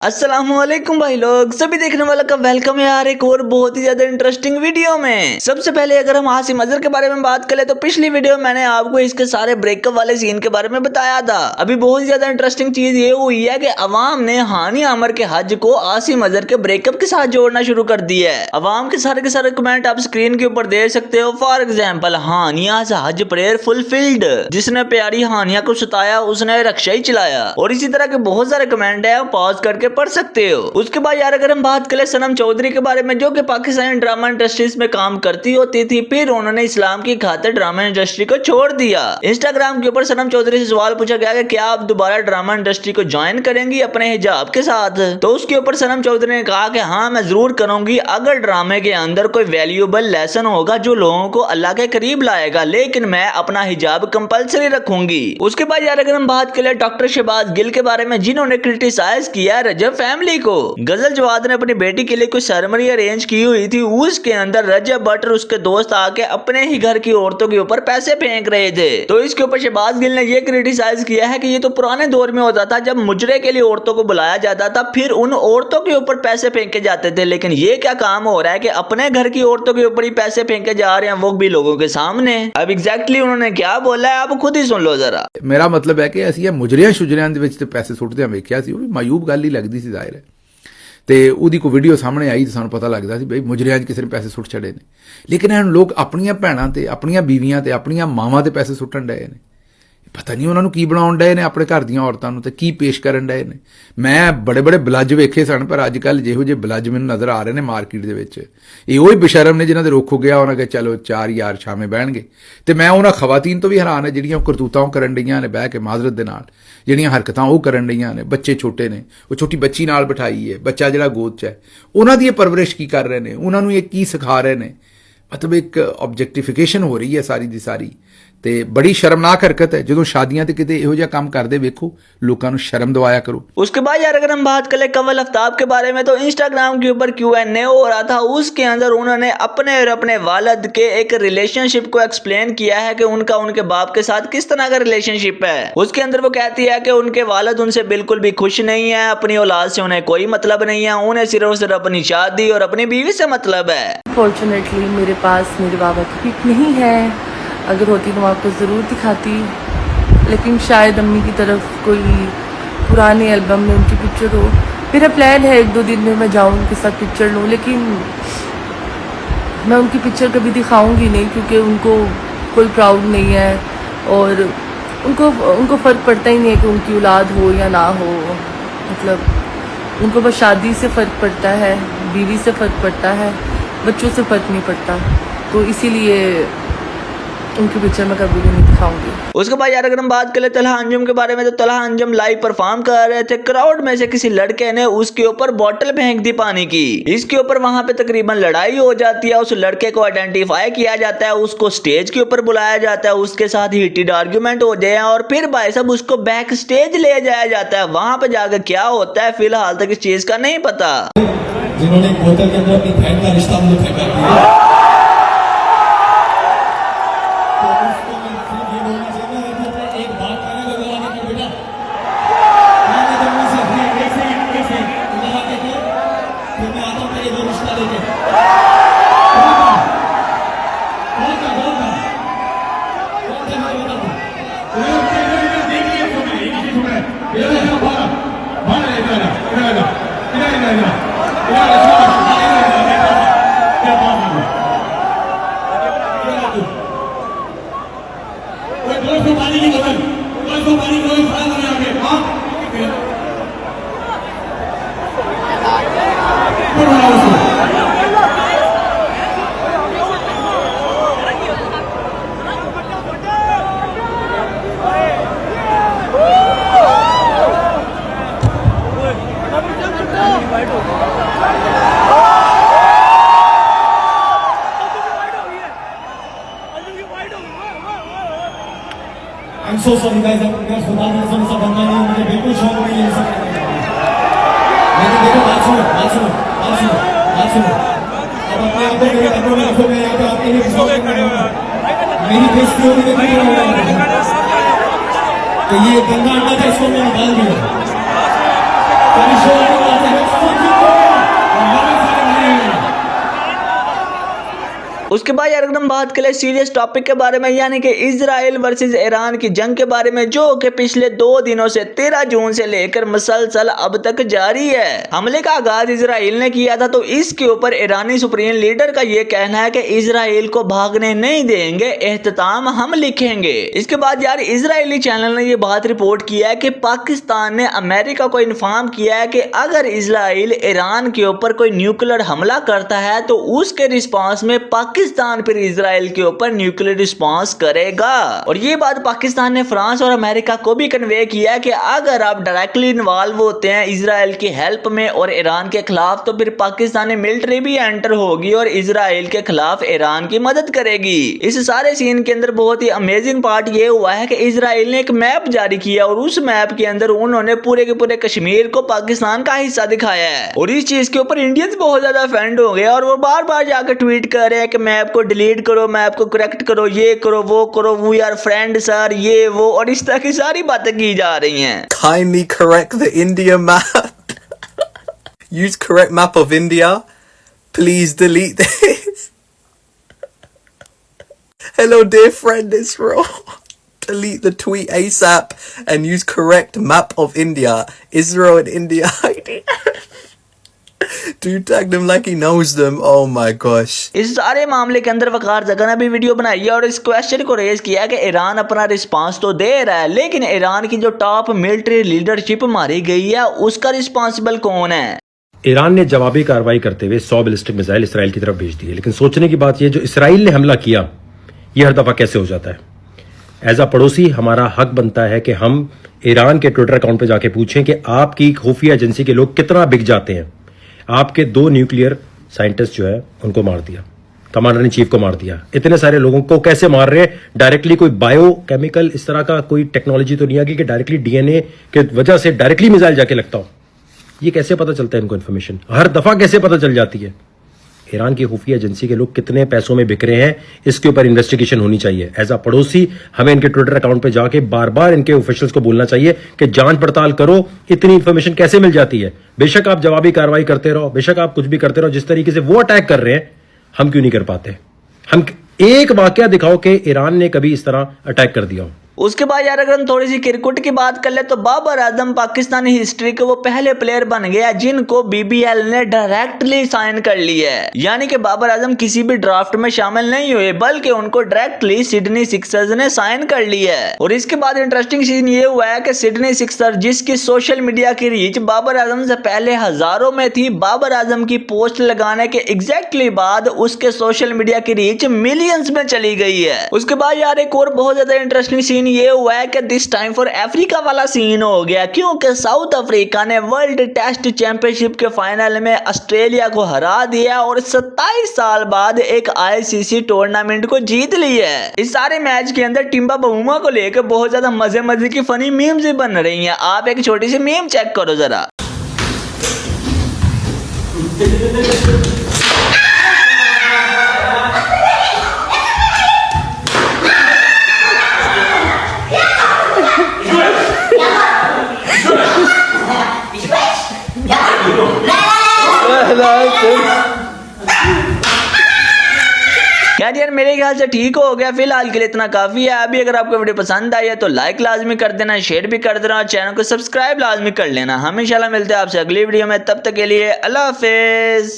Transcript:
अस्सलामुअलैकुम भाई लोग, सभी देखने वालों का वेलकम है यार एक और बहुत ही ज्यादा इंटरेस्टिंग वीडियो में। सबसे पहले अगर हम आसिम अजहर के बारे में बात करें तो पिछली वीडियो में मैंने आपको इसके सारे ब्रेकअप वाले सीन के बारे में बताया था। अभी बहुत ज्यादा इंटरेस्टिंग चीज ये हुई है कि अवाम ने हानिया आमर के हज को आसिम अजहर के ब्रेकअप के साथ जोड़ना शुरू कर दिया है। अवाम के सारे कमेंट आप स्क्रीन के ऊपर देख सकते हो। फॉर एग्जाम्पल, हानिया हज प्रेयर फुलफिल्ड, जिसने प्यारी हानिया को सताया उसने रक्षा ही चलाया, और इसी तरह के बहुत सारे कमेंट है, पॉज करके पढ़ सकते हो। उसके बाद यार अगर हम बात करें सनम चौधरी के बारे में, जो कि पाकिस्तानी ड्रामा इंडस्ट्रीज में काम करती होती थी, फिर उन्होंने इस्लाम की खातिर ड्रामा इंडस्ट्री को छोड़ दिया। इंस्टाग्राम के ऊपर सनम चौधरी से सवाल पूछा गया कि क्या आप दोबारा ड्रामा इंडस्ट्री को ज्वाइन करेंगी अपने हिजाब के साथ, तो उसके ऊपर सनम चौधरी ने कहा कि हाँ मैं जरूर करूंगी, अगर ड्रामे के अंदर कोई वैल्यूएबल लेसन होगा जो लोगों को अल्लाह के करीब लाएगा, लेकिन मैं अपना हिजाब कंपलसरी रखूंगी। उसके बाद यार अगर हम बात करें डॉक्टर शहबाज गिल के बारे में, जिन्होंने क्रिटिसाइज किया रजब फैमिली को। गजल जवाद ने अपनी बेटी के लिए कोई सेरेमनी अरेंज की हुई थी, उसके अंदर रजब भट्ट और उसके दोस्त आके अपने ही घर की औरतों के ऊपर पैसे फेंक रहे थे। तो इसके ऊपर शहबाज गिल ने यह क्रिटिसाइज किया है कि ये तो पुराने दौर में होता था जब मुजरे के लिए औरतों को बुलाया जाता था, फिर उन औरतों के ऊपर पैसे फेंके जाते थे, लेकिन ये क्या काम हो रहा है कि अपने घर की औरतों के ऊपर ही पैसे फेंके जा रहे हैं, वो भी लोगों के सामने। अब एग्जैक्टली उन्होंने क्या बोला है आप खुद ही सुन लो जरा। मेरा मतलब है कि ਅਸੀਂ ਇਹ ਮੁਜਰਿਆਂ ਸ਼ੁਜਰਿਆਂ ਦੇ ਵਿੱਚ ਤੇ ਪੈਸੇ ਸੁੱਟਦਿਆਂ ਵੇਖਿਆ ਸੀ, ਉਹ ਵੀ ਮਾਯੂਬ ਗੱਲ ਹੀ ਲੱਗਦੀ ਸੀ ਜ਼ਾਹਿਰ ਹੈ। ਤੇ ਉਹਦੀ ਕੋਈ ਵੀਡੀਓ ਸਾਹਮਣੇ ਆਈ ਤਾਂ ਸਾਨੂੰ ਪਤਾ ਲੱਗਦਾ ਸੀ ਬਈ ਮੁਜਰਿਆਂ 'ਚ ਕਿਸੇ ਨੇ ਪੈਸੇ ਸੁੱਟ ਛੜੇ ਨੇ, ਲੇਕਿਨ ਇਹ ਲੋਕ ਆਪਣੀਆਂ ਭੈਣਾਂ ਤੇ ਆਪਣੀਆਂ ਬੀਵੀਆਂ ਤੇ ਆਪਣੀਆਂ ਮਾਵਾਂ ਤੇ ਪੈਸੇ ਸੁੱਟਣ ਡਏ ਨੇ। ਪਤਾ ਨਹੀਂ ਉਹਨਾਂ ਨੂੰ ਕੀ ਬਣਾਉਣ ਡਏ ਨੇ ਆਪਣੇ ਘਰ ਦੀਆਂ ਔਰਤਾਂ ਨੂੰ, ਤੇ ਕੀ ਪੇਸ਼ ਕਰਨ ਡਏ ਨੇ। ਮੈਂ ਬੜੇ ਬੜੇ ਬਲੱਜ ਵੇਖੇ ਸਨ, ਪਰ ਅੱਜ ਕੱਲ੍ਹ ਜਿਹੋ ਜਿਹੇ ਬਲੱਜ ਮੈਨੂੰ ਨਜ਼ਰ ਆ ਰਹੇ ਨੇ ਮਾਰਕੀਟ ਦੇ ਵਿੱਚ, ਇਹ ਉਹੀ ਬੇਸ਼ਰਮ ਨੇ ਜਿਨ੍ਹਾਂ ਦੇ ਰੁੱਖ ਗਿਆ ਉਹਨਾਂ ਕੇ ਚਲੋ ਚਾਰ ਯਾਰ ਛਾਵੇਂ ਬਹਿਣਗੇ। ਤੇ ਮੈਂ ਉਹਨਾਂ ਖਵਾਤੀਨ ਤੋਂ ਵੀ ਹੈਰਾਨ ਹੈ ਜਿਹੜੀਆਂ ਕਰਤੂਤਾਂ ਉਹ ਕਰਨ ਡਈਆਂ ਨੇ ਬਹਿ ਕੇ ਮਾਜ਼ਰਤ ਦੇ ਨਾਲ, ਜਿਹੜੀਆਂ ਹਰਕਤਾਂ ਉਹ ਕਰਨ ਡਈਆਂ ਨੇ। ਬੱਚੇ ਛੋਟੇ ਨੇ, ਉਹ ਛੋਟੀ ਬੱਚੀ ਨਾਲ ਬਿਠਾਈ ਹੈ, ਬੱਚਾ ਜਿਹੜਾ ਗੋਦ 'ਚ ਹੈ, ਉਹਨਾਂ ਦੀ ਇਹ ਪਰਵਰਿਸ਼ ਕੀ ਕਰ ਰਹੇ ਨੇ, ਉਹਨਾਂ ਨੂੰ ਇਹ ਕੀ ਸਿਖਾ ਰਹੇ ਨੇ। मतलब एक ऑब्जेक्टिफिकेशन हो रही है सारी दी सारी, ਤੇ बड़ी शर्मनाक हरकत है। जो शादियां ते किते इहो जिहा काम करदे वेखो, लोकां नूं शर्म दवाया करो। उसके बाद यार अगर हम बात करें कवल आफ्ताब के बारे में, तो इंस्टाग्राम के ऊपर Q&A हो रहा था, उसके अंदर उन्होंने अपने और अपने वालिद के एक रिलेशनशिप को एक्सप्लेन किया है कि उनका उनके बाप के साथ किस तरह का रिलेशनशिप है। उसके अंदर वो कहती है कि उनके वालिद उनसे बिल्कुल भी खुश नहीं है, अपनी औलाद से उन्हें कोई मतलब नहीं है, उन्हें सिर्फ और सिर्फ अपनी शादी और अपनी बीवी से मतलब है। फॉर्चुनेटली मेरे पास मेरे बाबा की पिक नहीं है, अगर होती तो मैं आपको ज़रूर दिखाती, लेकिन शायद अम्मी की तरफ कोई पुराने एल्बम में उनकी पिक्चर हो। मेरा प्लान है 1-2 दिन में मैं जाऊँ उनके साथ पिक्चर लूँ, लेकिन मैं उनकी पिक्चर कभी दिखाऊंगी नहीं, क्योंकि उनको कोई प्राउड नहीं है और उनको फ़र्क पड़ता ही नहीं है कि उनकी औलाद हो या ना हो। मतलब उनको बस शादी से फ़र्क पड़ता है, बीवी से फ़र्क पड़ता है, बच्चों से फ़र्क नहीं पड़ता। तो इसीलिए उनकी पिक्चर में कभी भी नहीं दिखाऊंगी। उसके बाद यार अगर हम बात करें तलहा अंजुम के बारे में, तो तलहा अंजुम लाइव परफॉर्म कर रहे थे, क्राउड में से किसी लड़के ने उसके ऊपर बोतल फेंक दी पानी की। इसके ऊपर वहां पे तकरीबन लड़ाई हो जाती है, उस लड़के को आइडेंटिफाई किया जाता है, उसको स्टेज के ऊपर बुलाया जाता है, उसके साथ हीटेड आर्ग्यूमेंट हो जाए और फिर भाई साहब उसको बैक स्टेज ले जाया जाता है। वहां पे जाकर क्या होता है फिलहाल तक इस चीज का नहीं पता। जिन्होंने बोतल के अंदर अपनी बहन का रिश्ता मुझे फेंका दिया, I'm so sorry guys, मैं खुदा की कसम से बनना नहीं, मुझे बिल्कुल शौक नहीं है ये सब करने का। लेकिन देखो बात सुनो, अब अपने आप को मेरे कदमों में रखो, मैं यहाँ पे आपके लिए खड़े हो, मेरी बेइज्जती होगी तो क्या होगा। तो ये गंदा अंडा था, इसको मैं निकाल दिया। उसके बाद यार अगर हम बात करें सीरियस टॉपिक के बारे में, यानी कि इजराइल वर्सेस ईरान की जंग के बारे में, जो कि पिछले 2 दिनों से 13 जून से लेकर मुसलसल अब तक जारी है। हमले का आगाज इजराइल ने किया था, तो इसके ऊपर ईरानी सुप्रीम लीडर का यह कहना है कि इजराइल को भागने नहीं देंगे, एहतमाम हम लिखेंगे। इसके बाद यार इजरायली चैनल ने यह बात रिपोर्ट किया है कि पाकिस्तान ने अमेरिका को इन्फॉर्म किया है कि अगर इजराइल ईरान के ऊपर कोई न्यूक्लियर हमला करता है तो उसके रिस्पांस में पाकिस्तान फिर इजराइल के ऊपर न्यूक्लियर रिस्पांस करेगा। और ये बात पाकिस्तान ने फ्रांस और अमेरिका को भी कन्वे किया कि अगर आप डायरेक्टली इन्वॉल्व होते हैं इजराइल की हेल्प में और ईरान के खिलाफ, तो फिर पाकिस्तानी मिलिट्री भी एंटर होगी और इजराइल के खिलाफ ईरान की मदद करेगी। इस सारे सीन के अंदर बहुत ही अमेजिंग पार्ट ये हुआ है कि इजराइल ने एक मैप जारी किया और उस मैप के अंदर उन्होंने पूरे के पूरे कश्मीर को पाकिस्तान का हिस्सा दिखाया है। और इस चीज के ऊपर इंडियंस बहुत ज्यादा ऑफेंड हो गए और वो बार बार जाकर ट्वीट कर रहे हैं कि मैप को डिलीट करो, मैप को करेक्ट करो, ये करो, वो करो, वी आर फ्रेंड सर, ये वो, और इस तरह की सारी बातें की जा रही हैं। Kindly correct the India map. Use correct map of India. Please delete this. Hello dear friend Israel. Delete the tweet ASAP and use correct map of India. Israel and India ID. Do tag them like he knows them. Oh my gosh. इस सारे मामले के अंदर वकार जगह ने भी video बनाई है और इस क्वेश्चन को रेज किया कि ईरान अपना रिस्पांस तो दे रहा है, लेकिन ईरान की जो टॉप मिलिट्री लीडरशिप मारी गई है उसका रिस्पांसिबल कौन है। ईरान ने जवाबी कार्रवाई करते हुए 100 बैलिस्टिक मिसाइल इसराइल की तरफ भेज दिए, लेकिन सोचने की बात यह जो इसराइल ने हमला किया यह हर दफा कैसे हो जाता है। एज अ पड़ोसी हमारा हक बनता है कि हम ईरान के ट्विटर अकाउंट पे जाके पूछें कि आपकी खुफिया एजेंसी के लोग कितना बिक जाते हैं। आपके 2 न्यूक्लियर साइंटिस्ट जो है उनको मार दिया, कमांडर इन चीफ को मार दिया, इतने सारे लोगों को कैसे मार रहे हैं डायरेक्टली? कोई बायोकेमिकल इस तरह का कोई टेक्नोलॉजी तो नहीं आ गई कि डायरेक्टली डीएनए के वजह से डायरेक्टली मिसाइल जाके लगता हो। ये कैसे पता चलता है इनको? इन्फॉर्मेशन हर दफा कैसे पता चल जाती है? ईरान की खुफिया एजेंसी के लोग कितने पैसों में बिक रहे हैं, इसके ऊपर इन्वेस्टिगेशन होनी चाहिए। एज अ पड़ोसी हमें इनके ट्विटर अकाउंट पे जाके बार बार इनके ऑफिशियल्स को बोलना चाहिए कि जांच पड़ताल करो, इतनी इन्फॉर्मेशन कैसे मिल जाती है। बेशक आप जवाबी कार्रवाई करते रहो, बेशक आप कुछ भी करते रहो, जिस तरीके से वो अटैक कर रहे हैं हम क्यों नहीं कर पाते? हम एक वाकया दिखाओ कि ईरान ने कभी इस तरह अटैक कर दिया हो। उसके बाद यार अगर हम थोड़ी सी क्रिकेट की बात कर ले तो बाबर आजम पाकिस्तानी हिस्ट्री के वो पहले प्लेयर बन गया जिनको बीबीएल ने डायरेक्टली साइन कर लिया है। यानी कि बाबर आजम किसी भी ड्राफ्ट में शामिल नहीं हुए बल्कि उनको डायरेक्टली सिडनी सिक्सर्स ने साइन कर लिया है। और इसके बाद इंटरेस्टिंग सीन ये हुआ है कि सिडनी सिक्सर्स जिसकी सोशल मीडिया की रीच बाबर आजम से पहले हजारों में थी, बाबर आजम की पोस्ट लगाने के एग्जैक्टली बाद उसके सोशल मीडिया की रीच मिलियंस में चली गई है। उसके बाद यार एक और बहुत ज्यादा इंटरेस्टिंग सीन ये हुआ है कि दिस टाइम फॉर अफ्रीका वाला सीन हो गया, क्योंकि साउथ अफ्रीका ने वर्ल्ड टेस्ट चैंपियनशिप के फाइनल में ऑस्ट्रेलिया को हरा दिया और 27 साल बाद एक आईसीसी टूर्नामेंट को जीत लिया है। इस सारे मैच के अंदर टिम्बा बहूमा को लेकर बहुत ज्यादा मजे मजे की फनी मीम्स भी बन रही हैं। आप एक छोटी सी मीम चेक करो जरा। यार मेरे ख्याल से ठीक हो गया, फिलहाल के लिए इतना काफी है। अभी अगर आपको वीडियो पसंद आई है तो लाइक लाजमी कर देना, शेयर भी कर देना और चैनल को सब्सक्राइब लाजमी कर लेना। हम इंशाल्लाह मिलते हैं आपसे अगली वीडियो में, तब तक के लिए अल्लाह हाफिज।